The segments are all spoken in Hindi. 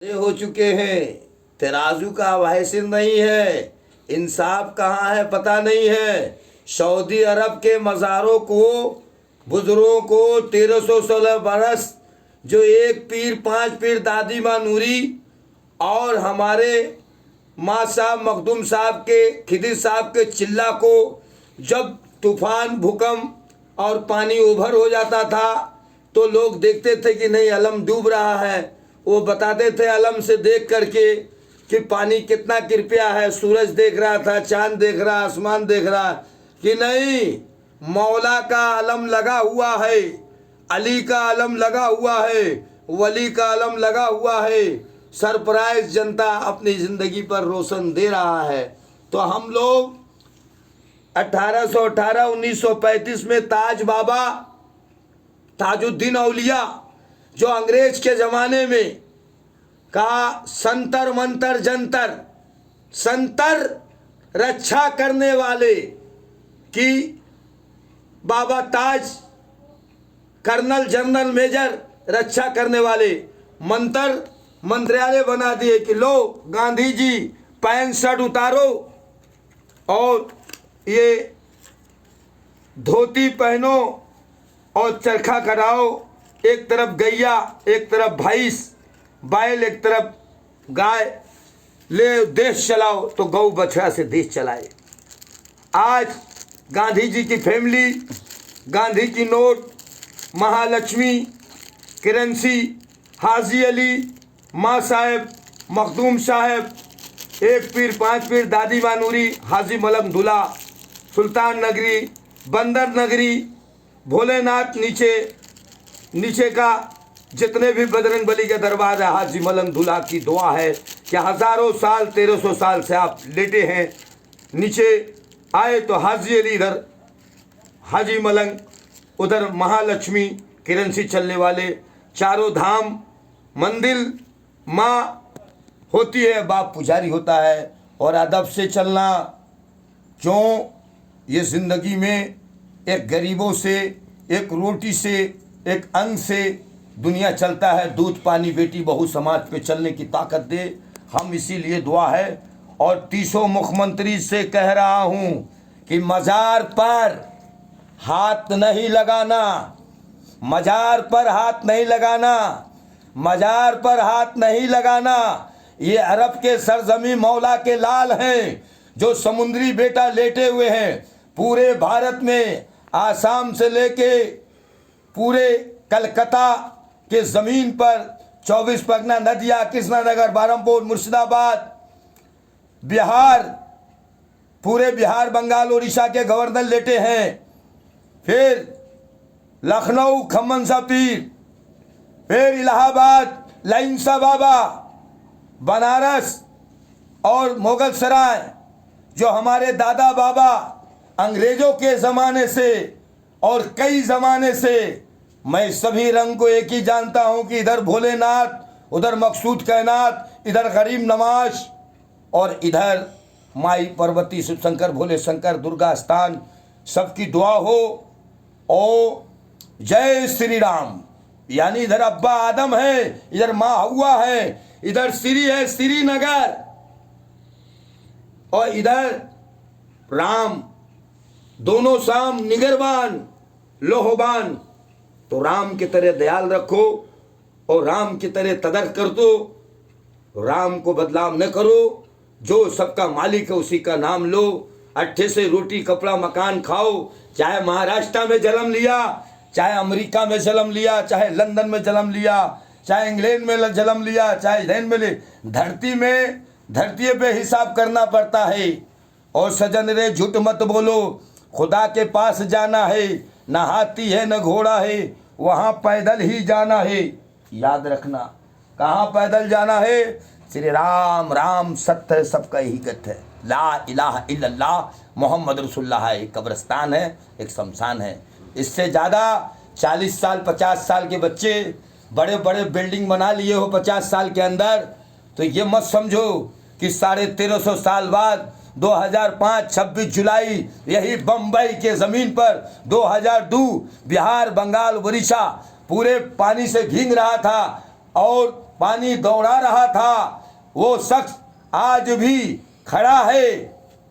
ये हो चुके हैं। तराजू का वाहिसिन नहीं है, इंसाफ कहाँ है पता नहीं है। सऊदी अरब के मज़ारों को, बुजुर्गों को 1316 बरस जो एक पीर 5 पीर दादी माँ नूरी और हमारे माँ साहब मखदूम साहब के खिदिर साहब के चिल्ला को जब तूफान भूकंप और पानी ओभर हो जाता था तो लोग देखते थे कि नहीं अलम डूब रहा है। वो बताते थे अलम से देख करके कि पानी कितना कृपया है। सूरज देख रहा था, चांद देख रहा, आसमान देख रहा कि नहीं मौला का अलम लगा हुआ है, अली का अलम लगा हुआ है, वली का अलम लगा हुआ है। सरप्राइज जनता अपनी ज़िंदगी पर रोशन दे रहा है। तो हम लोग 1818 1935 में ताज बाबा ताजुद्दीन औलिया जो अंग्रेज के ज़माने में का संतर मंतर जंतर संतर रक्षा करने वाले कि बाबा ताज कर्नल जनरल मेजर रक्षा करने वाले मंत्र मंत्रालय बना दिए कि लो गांधी जी पैंट शर्ट उतारो और ये धोती पहनो और चरखा कराओ। एक तरफ गैया, एक तरफ भैंस, बैल, एक तरफ गाय, ले देश चलाओ। तो गौ बछड़ा से देश चलाए। आज गांधी जी की फैमिली, गांधी की नोट, महालक्ष्मी, करेंसी, हाजी अली, माँ साहेब, मखदूम साहेब, एक पीर 5 पीर दादी माँ नूरी, हाजी मलंग दुला, सुल्तान नगरी, बंदर नगरी, भोलेनाथ नीचे का जितने भी बजरंग बली के दरबार है, हाजी मलंग दुला की दुआ है कि हज़ारों साल 1300 साल से आप लेटे हैं। नीचे आए तो हाजी अली इधर, हाजी मलंग उधर, महालक्ष्मी किरणसी चलने वाले, चारों धाम मंदिर माँ होती है, बाप पुजारी होता है। और अदब से चलना, क्यों ये ज़िंदगी में एक गरीबों से, एक रोटी से, एक अन्न से दुनिया चलता है। दूध पानी बेटी बहू समाज पे चलने की ताकत दे, हम इसीलिए दुआ है। और 30 मुख्यमंत्री से कह रहा हूँ कि मज़ार पर हाथ नहीं लगाना, मज़ार पर हाथ नहीं लगाना, मज़ार पर हाथ नहीं लगाना। ये अरब के सरजमी मौला के लाल हैं जो समुद्री बेटा लेटे हुए हैं। पूरे भारत में आसाम से लेके पूरे कलकत्ता के ज़मीन पर 24 परगना, नदिया, कृष्णानगर, बहरमपुर, मुर्शिदाबाद, बिहार, पूरे बिहार, बंगाल, उड़ीसा के गवर्नर लेटे हैं। फिर लखनऊ खम्मन सा पीर, फिर इलाहाबाद लाइन सा बाबा, बनारस और मुगल सराय जो हमारे दादा बाबा अंग्रेज़ों के ज़माने से और कई ज़माने से, मैं सभी रंग को एक ही जानता हूँ कि इधर भोलेनाथ, उधर मकसूद कैनात, इधर गरीब नवाज और इधर माई पार्वती, शिव शंकर, भोले शंकर, दुर्गा स्थान। सबकी दुआ हो। ओ जय श्री राम। यानी इधर अब्बा आदम है, इधर माँ हवा है, इधर श्री है श्रीनगर और इधर राम। दोनों शाम निगरबान लोहबान। तो राम की तरह दयाल रखो और राम की तरह तदर्क कर दो। राम को बदनाम न करो। जो सबका मालिक है उसी का नाम लो। अट्ठे से रोटी कपड़ा मकान खाओ। चाहे महाराष्ट्र में जन्म लिया, चाहे अमेरिका में जन्म लिया, चाहे लंदन में जन्म लिया, चाहे इंग्लैंड में जन्म लिया, चाहे इंग्लैंड में, धरती पे हिसाब करना पड़ता है। और सजन रे झूठ मत बोलो, खुदा के पास जाना है, न हाथी है न घोड़ा है, वहाँ पैदल ही जाना है। याद रखना कहाँ पैदल जाना है। श्री राम राम सत्य है, सबका यही गत है। ला इलाहा इल्लल्लाह मोहम्मद रसूलुल्लाह। एक कब्रिस्तान है, एक शमशान है। इससे ज़्यादा 40 साल 50 साल के बच्चे बड़े बड़े बिल्डिंग बना लिए हो 50 साल के अंदर, तो ये मत समझो कि 1350 साल बाद 2005 26 जुलाई यही बम्बई के ज़मीन पर 2002 बिहार, बंगाल, उड़ीसा पूरे पानी से भीग रहा था और पानी दौड़ा रहा था वो शख्स आज भी खड़ा है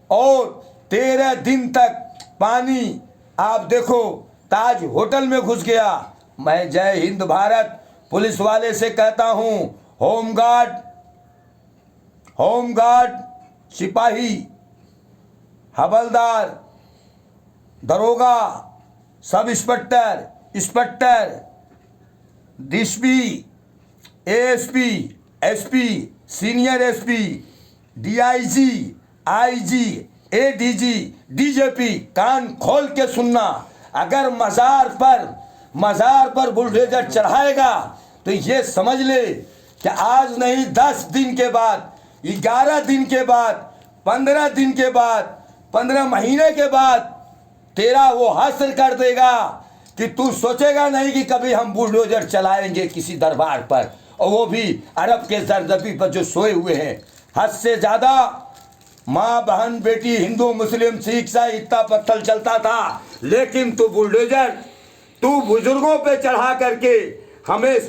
और 13 दिन तक पानी, आप देखो, ताज होटल में घुस गया। मैं जय हिंद भारत पुलिस वाले से कहता हूं, होमगार्ड, सिपाही, हवलदार, दरोगा, sub inspector, DSP, ASP, SP, senior SP, DIG, IG, ADG, DGP, कान खोल के सुनना। अगर मज़ार पर बुलडोजर चढ़ाएगा तो ये समझ ले कि आज नहीं 10 दिन के बाद, 11 दिन के बाद, 15 दिन के बाद, 15 महीने के बाद तेरा वो हासिल कर देगा कि तू सोचेगा नहीं कि कभी हम बुलडोजर चलाएंगे किसी दरबार पर, और वो भी अरब के जरदबी पर जो सोए हुए हैं। हद से ज़्यादा माँ बहन बेटी हिंदू मुस्लिम सिख ईसाई इतना पत्थर चलता था, लेकिन तू बुलडोजर, तू बुजुर्गों पे चढ़ा करके हमें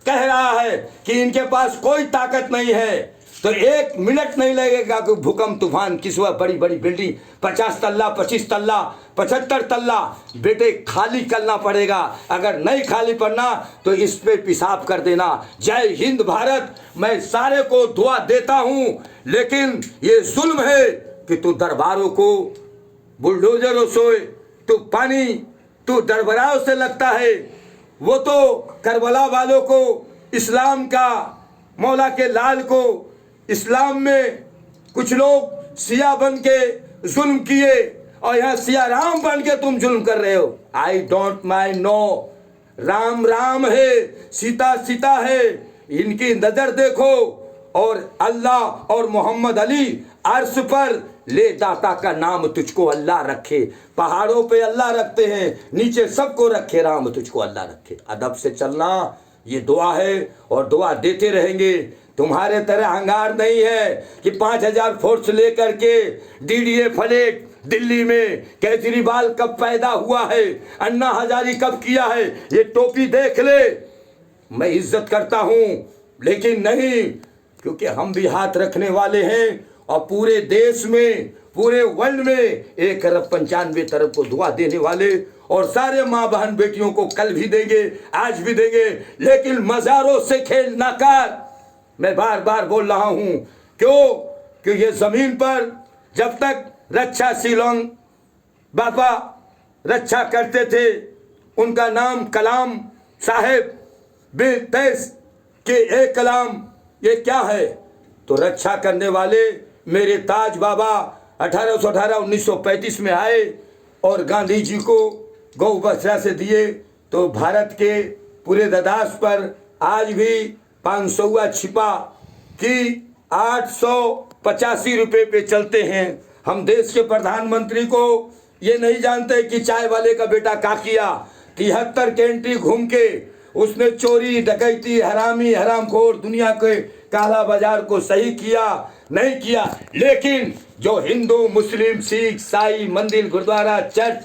कह रहा है कि इनके पास कोई ताकत नहीं है। तो 1 मिनट नहीं लगेगा कि भूकंप तूफान किस वक्त बड़ी बड़ी बिल्डिंग 50 तल्ला 25 तल्ला 75 तल्ला बेटे खाली करना पड़ेगा। अगर नहीं खाली पड़ना तो इस पे पेशाब कर देना। जय हिंद भारत। मैं सारे को दुआ देता हूँ, लेकिन ये जुल्म है कि तू दरबारों को बुलडोजरों से, तू पानी, तू दरबारों से लगता है। वो तो करबला वालों को, इस्लाम का मौला के लाल को, इस्लाम में कुछ लोग सिया बन के जुल्म किए और यहाँ सिया राम बन के तुम जुल्म कर रहे हो। I don't mind, no, Ram Ram है, सीता सीता है, इनकी नजर देखो। और अल्लाह और मोहम्मद अली अर्श पर ले दाता का नाम तुझको अल्लाह रखे। पहाड़ों पे अल्लाह रखते हैं, नीचे सबको रखे राम तुझको अल्लाह रखे। अदब से चलना, ये दुआ है और दुआ देते रहेंगे। तुम्हारे तरह हंगार नहीं है कि 5000 फोर्स लेकर के डीडीए फ्लैट दिल्ली में केजरीवाल कब पैदा हुआ है, अन्ना हजारी कब किया है, ये टोपी देख ले। मैं इज्जत करता हूँ, लेकिन नहीं, क्योंकि हम भी हाथ रखने वाले हैं और पूरे देश में, पूरे वर्ल्ड में 1,95 को दुआ देने वाले, और सारे माँ बहन बेटियों को कल भी देंगे, आज भी देंगे। लेकिन मज़ारों से खेल ना कर। मैं बार बार बोल रहा हूँ, क्यों? कि ये ज़मीन पर जब तक रक्षा शिलोंग बाबा रक्षा करते थे, उनका नाम कलाम साहेब बिन तैस के एक कलाम, ये क्या है? तो रक्षा करने वाले मेरे ताज बाबा 1818-1935 में आए और गांधी जी को गौ बछड़ा से दिए। तो भारत के पूरे ददास पर आज भी 500 छिपा कि 885 रुपये पे चलते हैं। हम देश के प्रधानमंत्री को ये नहीं जानते कि चाय वाले का बेटा क्या किया। 73 कंट्री घूम के उसने चोरी डकैती हरामी हरामखोर दुनिया के काला बाजार को सही किया नहीं किया। लेकिन जो हिंदू मुस्लिम सिख ईसाई मंदिर गुरुद्वारा चर्च,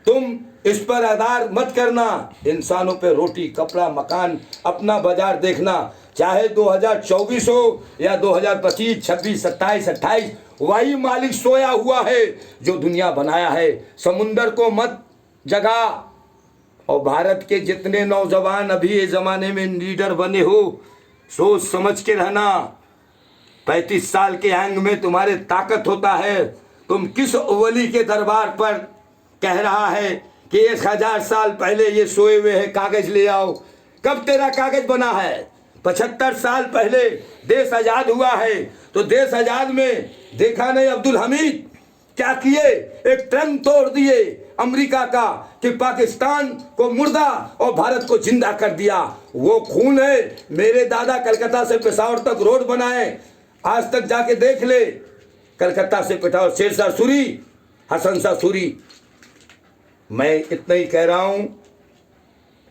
तुम इस पर आधार मत करना। इंसानों पे रोटी कपड़ा मकान अपना बाजार देखना, चाहे 2024 हो या 2025 26 27 28, वही मालिक सोया हुआ है जो दुनिया बनाया है। समुंदर को मत जगा। और भारत के जितने नौजवान अभी ये ज़माने में लीडर बने हो, सोच समझ के रहना। 35 साल के अंग में तुम्हारे ताकत होता है। तुम किस वली के दरबार पर कह रहा है कि 1000 साल पहले ये सोए हुए हैं, कागज ले आओ। कब तेरा कागज बना है? 75 साल पहले देश आज़ाद हुआ है। तो देश आज़ाद में देखा नहीं अब्दुल हमीद क्या किए? एक ट्रंक तोड़ दिए अमेरिका का कि पाकिस्तान को मुर्दा और भारत को जिंदा कर दिया। वो खून है। मेरे दादा कलकत्ता से पेशावर तक रोड बनाए, आज तक जाके देख ले। कलकत्ता से पेशावर, शेरशाह सूरी, हसन शाह सूरी। मैं इतना ही कह रहा हूँ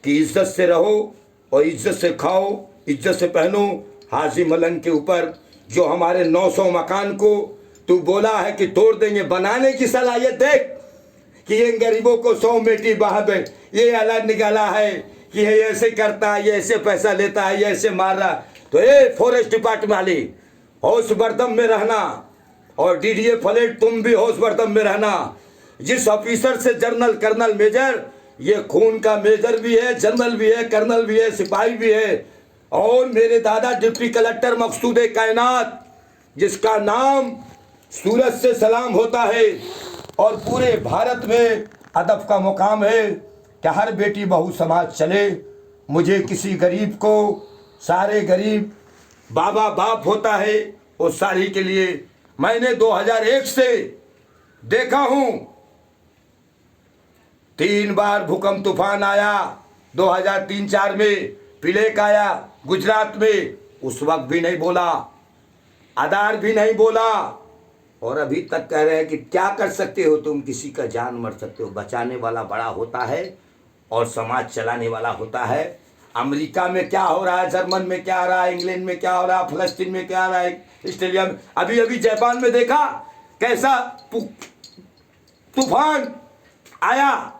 कि इज्जत से रहो और इज्जत से खाओ, इज्जत से पहनो। हाजी मलंग के ऊपर जो हमारे 900 मकान को तू बोला है कि तोड़ देंगे, बनाने की सलाहियत देख कि ये गरीबों को 100 बेटी बहावे, ये अलग निकाला है कि ये ऐसे करता है, ये ऐसे पैसा लेता है, ये ऐसे मार रहा। तो ए फॉरेस्ट डिपार्टमेंट वाले, होश बर्दम में रहना, और डीडीए फ्लैट तुम भी होश बर्दम में रहना। जिस ऑफिसर से जनरल कर्नल मेजर, ये खून का मेजर भी है, जनरल भी है, कर्नल भी है, सिपाही भी है। और मेरे दादा डिप्टी कलेक्टर मकसूद कायनात, जिसका नाम सूरज से सलाम होता है, और पूरे भारत में अदब का मुकाम है कि हर बेटी बहू समाज चले। मुझे किसी गरीब को, सारे गरीब बाबा बाप होता है, उस सारी के लिए मैंने 2001 से देखा हूं, 3 बार भूकंप तूफान आया, 2003-4 में पिलेक आया गुजरात में, उस वक्त भी नहीं बोला, आधार भी नहीं बोला, और अभी तक कह रहे हैं कि क्या कर सकते हो तुम, किसी का जान मर सकते हो। बचाने वाला बड़ा होता है और समाज चलाने वाला होता है। अमेरिका में क्या हो रहा है, जर्मन में क्या हो रहा है, इंग्लैंड में क्या हो रहा है, फलस्तीन में क्या हो रहा है, ऑस्ट्रेलिया में, अभी अभी जापान में देखा कैसा तूफान आया,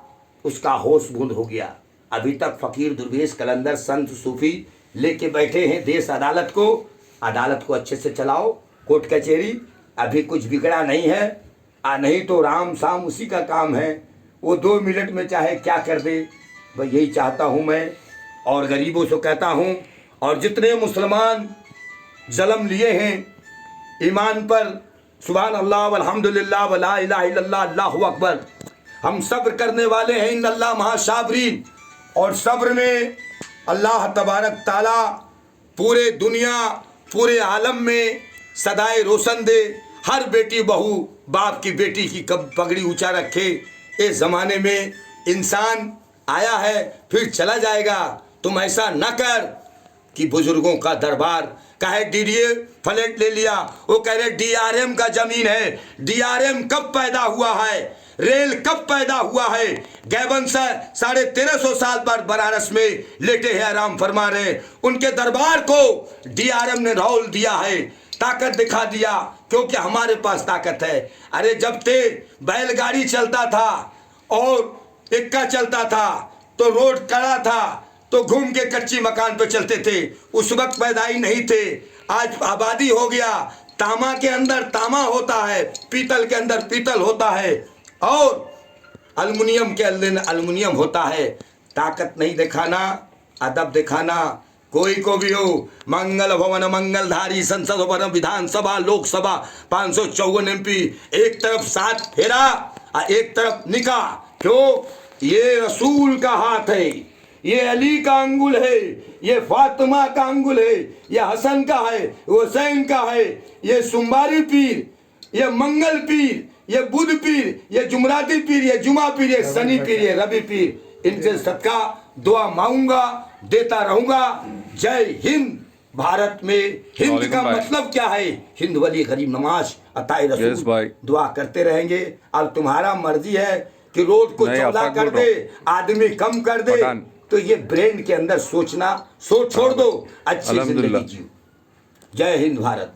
उसका होश बूंद हो गया। अभी तक फकीर दुर्वेश कलंदर संत सूफी लेके बैठे हैं देश अदालत को अच्छे से चलाओ, कोर्ट कचहरी, अभी कुछ बिगड़ा नहीं है। नहीं तो राम शाम उसी का काम है, वो 2 मिनट में चाहे क्या कर दे। भाई यही चाहता हूँ मैं, और गरीबों से कहता हूँ, और जितने मुसलमान जन्म लिए हैं ईमान पर, सुभान अल्लाह वल्हम्दुलिल्लाह वला इलाहा इल्लल्लाह अल्लाहु अकबर, हम सब्र करने वाले हैं, इन्नल्लाह महा साबरीन। और सब्र में अल्लाह तबारक ताला पूरे दुनिया, पूरे आलम में सदाए रोशन दे। हर बेटी बहू बाप की बेटी की कब पगड़ी ऊंचा रखे। इस ज़माने में इंसान आया है फिर चला जाएगा। तुम ऐसा न कर कि बुजुर्गों का दरबार कहे डीडीए फ्लैट ले लिया, वो कह रहे डीआरएम का जमीन है। डीआरएम कब पैदा हुआ है, रेल कब पैदा हुआ है? गैबन 1350 साल पर बनारस में लेटे हैं, आराम फरमा रहे। उनके दरबार को डीआरएम ने रोल दिया है, ताकत दिखा दिया, क्योंकि हमारे पास ताकत है। अरे जब ते बैलगाड़ी चलता था और इक्का चलता था तो रोड कड़ा था, तो घूम के कच्ची मकान पे चलते थे, उस वक्त पैदाई नहीं थे। आज आबादी हो गया, तामा के अंदर तामा होता है, पीतल के अंदर पीतल होता है, और अल्युमिनियम के अंदर अल्युमिनियम होता है। ताकत नहीं दिखाना, अदब दिखाना। कोई को भी हो, मंगल भवन मंगलधारी, संसद भवन विधानसभा लोकसभा 554 MP, एक तरफ 7 फेरा और एक तरफ निकाह। क्यों? ये रसूल का हाथ है, ये अली का अंगुल है, ये फातिमा का अंगुल है, ये हसन का है, हुसैन का है, ये सोमवारी पीर, ये मंगल पीर, ये बुध पीर, ये जुमराती पीर, ये जुमा पीर, ये शनि पीर, ये रवि पीर। इनसे सदका दुआ मांगूंगा, देता रहूंगा। जय हिंद। भारत में हिंद का मतलब क्या है? हिंद वली गरीब नमाज अताए रसूल। दुआ करते रहेंगे। अब तुम्हारा मर्जी है कि रोड को चौड़ा कर दे, आदमी कम कर दे, तो ये ब्रेन के अंदर सोचना छोड़ दो, अच्छी जिंदगी जियो। जय हिंद भारत।